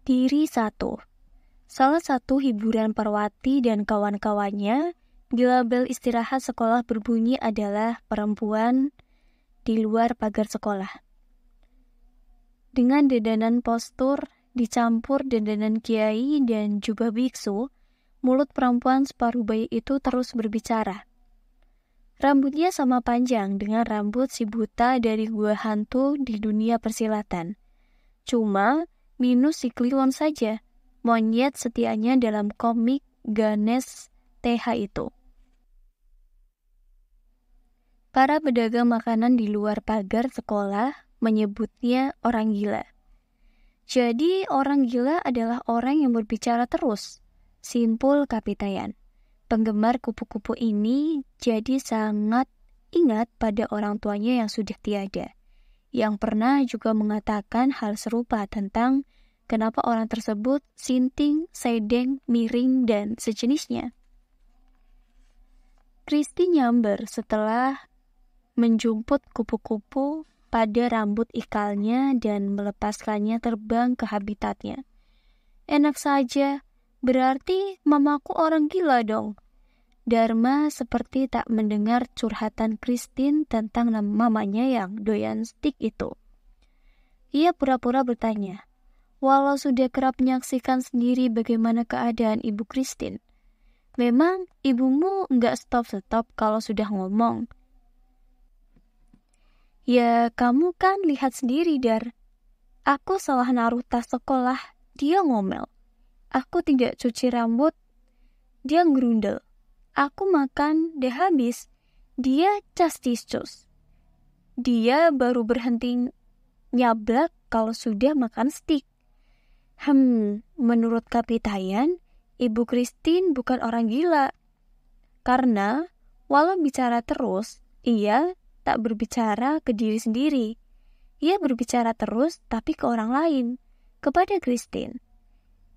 Diri satu. Salah satu hiburan Parwati dan kawan-kawannya bila bel istirahat sekolah berbunyi adalah perempuan di luar pagar sekolah. Dengan dandanan postur dicampur dandanan kiai dan jubah biksu, mulut perempuan separuh bayi itu terus berbicara. Rambutnya sama panjang dengan rambut si buta dari gua hantu di dunia persilatan. Cuma minus si Kliwon saja, monyet setianya dalam komik Ganesh TH itu. Para pedagang makanan di luar pagar sekolah menyebutnya orang gila. Jadi orang gila adalah orang yang berbicara terus. Simpul Kapitayan. Penggemar kupu-kupu ini jadi sangat ingat pada orang tuanya yang sudah tiada, yang pernah juga mengatakan hal serupa tentang kenapa orang tersebut sinting, sedeng, miring, dan sejenisnya. Kristi nyamber setelah menjumput kupu-kupu pada rambut ikalnya dan melepaskannya terbang ke habitatnya. Enak saja, berarti mamaku orang gila dong. Dharma seperti tak mendengar curhatan Christine tentang mamanya yang doyan stik itu. Ia pura-pura bertanya, walau sudah kerap menyaksikan sendiri bagaimana keadaan Ibu Christine. Memang ibumu nggak stop-stop kalau sudah ngomong. Ya kamu kan lihat sendiri, Dar. Aku salah naruh tas sekolah, dia ngomel. Aku tidak cuci rambut, dia ngerundel. Aku makan, deh habis, dia castis-cus. Dia baru berhenti nyablak kalau sudah makan stik. Menurut Kapitayan, Ibu Christine bukan orang gila. Karena, walau bicara terus, ia tak berbicara ke diri sendiri. Ia berbicara terus tapi ke orang lain, kepada Christine.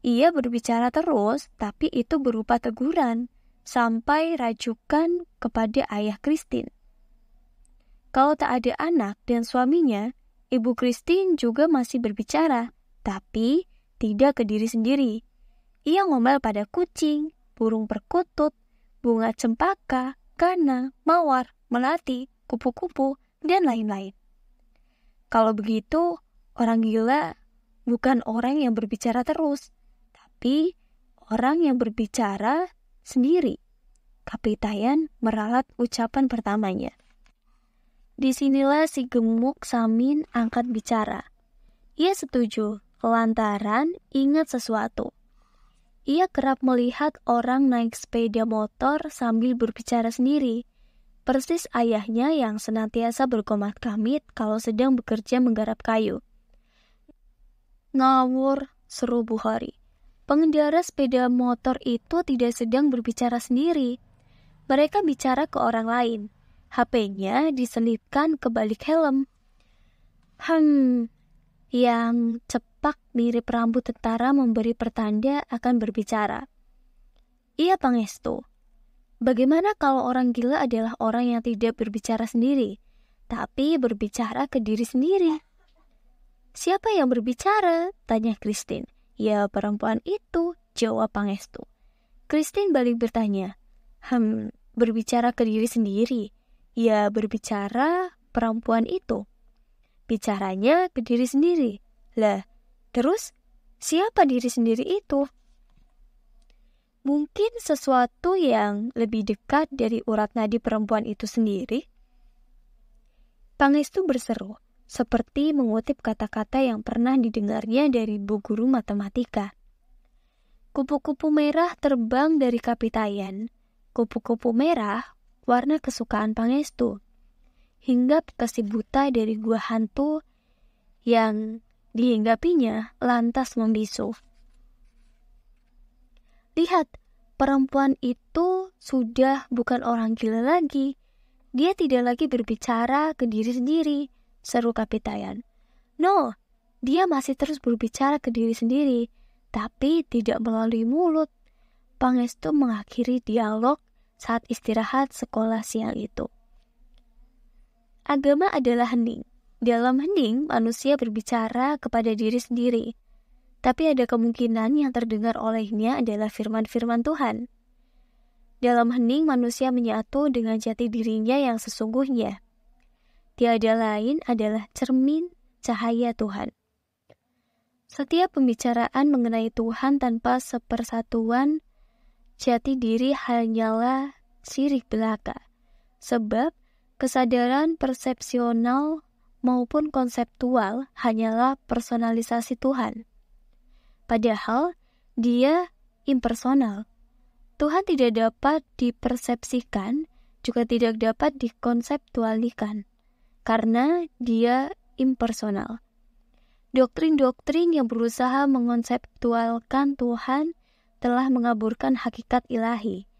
Ia berbicara terus tapi itu berupa teguran, sampai rajukan kepada ayah Christine. Kalau tak ada anak dan suaminya, Ibu Christine juga masih berbicara, tapi tidak ke diri sendiri. Ia ngomel pada kucing, burung perkutut, bunga cempaka, kana, mawar, melati, kupu-kupu, dan lain-lain. Kalau begitu, orang gila bukan orang yang berbicara terus, tapi orang yang berbicara sendiri. Kapitayan meralat ucapan pertamanya. Disinilah si gemuk Samin angkat bicara. Ia setuju, lantaran ingat sesuatu. Ia kerap melihat orang naik sepeda motor sambil berbicara sendiri. Persis ayahnya yang senantiasa berkomat-kamit kalau sedang bekerja menggarap kayu. Ngawur, seru Bukhari. Pengendara sepeda motor itu tidak sedang berbicara sendiri. Mereka bicara ke orang lain. HP-nya diselipkan ke balik helm. Yang cepak mirip rambut tentara memberi pertanda akan berbicara. Ia Pangestu. Bagaimana kalau orang gila adalah orang yang tidak berbicara sendiri, tapi berbicara ke diri sendiri? Siapa yang berbicara? Tanya Christine. Ya perempuan itu, jawab Pangestu. Christine balik bertanya. Berbicara ke diri sendiri. Ya berbicara perempuan itu. Bicaranya ke diri sendiri. Lah, terus siapa diri sendiri itu? Mungkin sesuatu yang lebih dekat dari urat nadi perempuan itu sendiri. Pangestu berseru, seperti mengutip kata-kata yang pernah didengarnya dari bu guru matematika. Kupu-kupu merah terbang dari Kapitayan. Kupu-kupu merah, warna kesukaan Pangestu. Hinggap ke si buta dari gua hantu yang dihinggapinya lantas membisu. Lihat, perempuan itu sudah bukan orang gila lagi. Dia tidak lagi berbicara ke diri sendiri, seru Kapitayan. No, dia masih terus berbicara ke diri sendiri, tapi tidak melalui mulut. Pangestu mengakhiri dialog saat istirahat sekolah siang itu. Agama adalah hening. Dalam hening, manusia berbicara kepada diri sendiri. tapi ada kemungkinan yang terdengar olehnya adalah firman-firman Tuhan. Dalam hening manusia menyatu dengan jati dirinya yang sesungguhnya. Tiada lain adalah cermin cahaya Tuhan. Setiap pembicaraan mengenai Tuhan tanpa sepersatuan jati diri hanyalah syirik belaka, sebab kesadaran persepsional maupun konseptual hanyalah personalisasi Tuhan. Padahal dia impersonal. Tuhan tidak dapat dipersepsikan, juga tidak dapat dikonseptualikan, karena dia impersonal. Doktrin-doktrin yang berusaha mengonseptualkan Tuhan telah mengaburkan hakikat ilahi,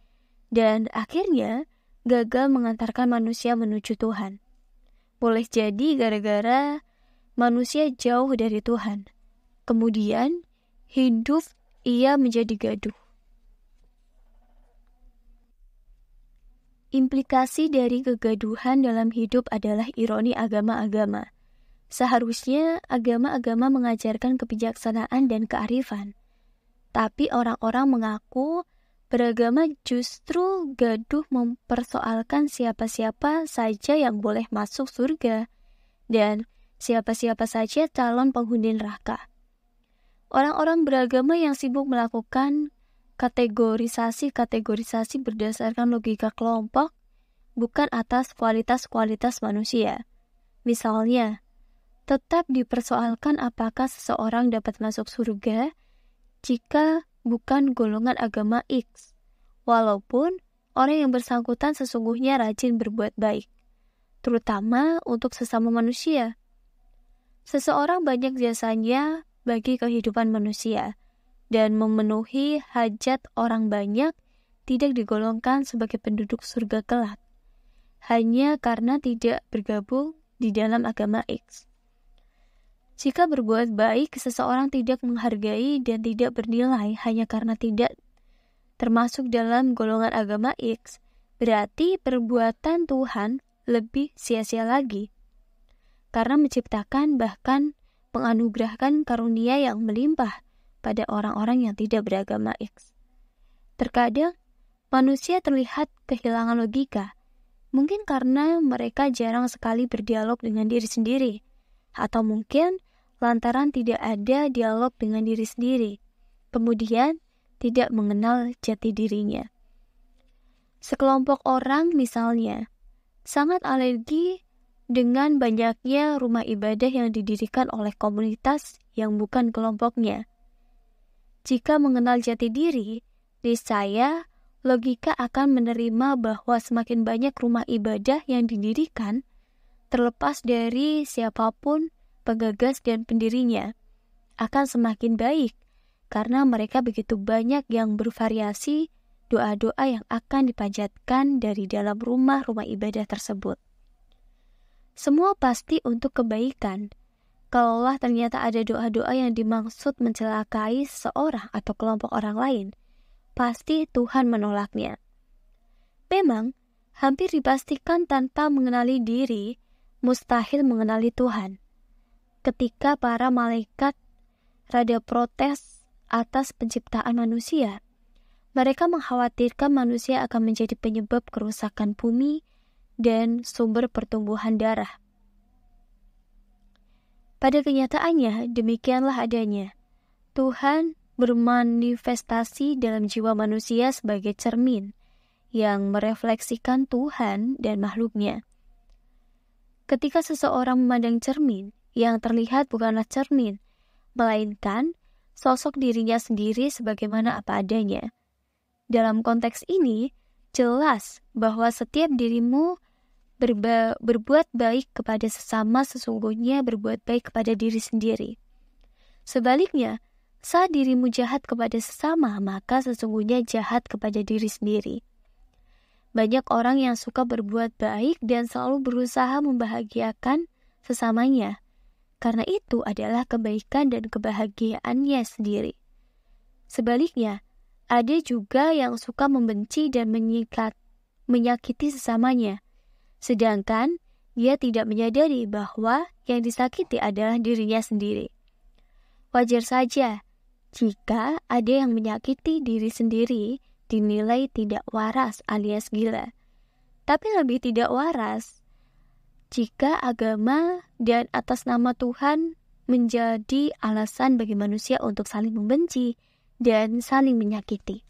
dan akhirnya gagal mengantarkan manusia menuju Tuhan. Boleh jadi gara-gara manusia jauh dari Tuhan. Kemudian hidup ia menjadi gaduh. Implikasi dari kegaduhan dalam hidup adalah ironi agama-agama. Seharusnya agama-agama mengajarkan kebijaksanaan dan kearifan. Tapi orang-orang mengaku beragama justru gaduh mempersoalkan siapa-siapa saja yang boleh masuk surga dan siapa-siapa saja calon penghuni neraka. Orang-orang beragama yang sibuk melakukan kategorisasi berdasarkan logika kelompok, bukan atas kualitas-kualitas manusia. Misalnya, tetap dipersoalkan apakah seseorang dapat masuk surga jika bukan golongan agama X, walaupun orang yang bersangkutan sesungguhnya rajin berbuat baik, terutama untuk sesama manusia. Seseorang banyak jasanya bagi kehidupan manusia, dan memenuhi hajat orang banyak tidak digolongkan sebagai penduduk surga kelak, hanya karena tidak bergabung di dalam agama X. Jika berbuat baik, seseorang tidak menghargai dan tidak bernilai hanya karena tidak termasuk dalam golongan agama X, berarti perbuatan Tuhan lebih sia-sia lagi, karena menciptakan bahkan menganugerahkan karunia yang melimpah pada orang-orang yang tidak beragama X. Terkadang, manusia terlihat kehilangan logika, mungkin karena mereka jarang sekali berdialog dengan diri sendiri, atau mungkin lantaran tidak ada dialog dengan diri sendiri, kemudian tidak mengenal jati dirinya. Sekelompok orang misalnya, sangat alergi dengan banyaknya rumah ibadah yang didirikan oleh komunitas yang bukan kelompoknya. Jika mengenal jati diri, niscaya logika akan menerima bahwa semakin banyak rumah ibadah yang didirikan, terlepas dari siapapun penggagas dan pendirinya, akan semakin baik, karena mereka begitu banyak yang bervariasi doa-doa yang akan dipanjatkan dari dalam rumah-rumah ibadah tersebut. Semua pasti untuk kebaikan. Kalaulah ternyata ada doa-doa yang dimaksud mencelakai seseorang atau kelompok orang lain, pasti Tuhan menolaknya. Memang, hampir dipastikan tanpa mengenali diri, mustahil mengenali Tuhan. Ketika para malaikat rada protes atas penciptaan manusia, mereka mengkhawatirkan manusia akan menjadi penyebab kerusakan bumi dan sumber pertumbuhan darah. Pada kenyataannya, demikianlah adanya. Tuhan bermanifestasi dalam jiwa manusia sebagai cermin yang merefleksikan Tuhan dan makhluknya. Ketika seseorang memandang cermin, yang terlihat bukanlah cermin, melainkan sosok dirinya sendiri sebagaimana apa adanya. Dalam konteks ini, jelas bahwa setiap dirimu berbuat baik kepada sesama sesungguhnya berbuat baik kepada diri sendiri. Sebaliknya, saat dirimu jahat kepada sesama, maka sesungguhnya jahat kepada diri sendiri. Banyak orang yang suka berbuat baik dan selalu berusaha membahagiakan sesamanya, karena itu adalah kebaikan dan kebahagiaannya sendiri. Sebaliknya, ada juga yang suka membenci dan menyakiti sesamanya, sedangkan dia tidak menyadari bahwa yang disakiti adalah dirinya sendiri. Wajar saja Jika ada yang menyakiti diri sendiri, dinilai tidak waras alias gila. Tapi lebih tidak waras jika agama dan atas nama Tuhan menjadi alasan bagi manusia untuk saling membenci dan saling menyakiti.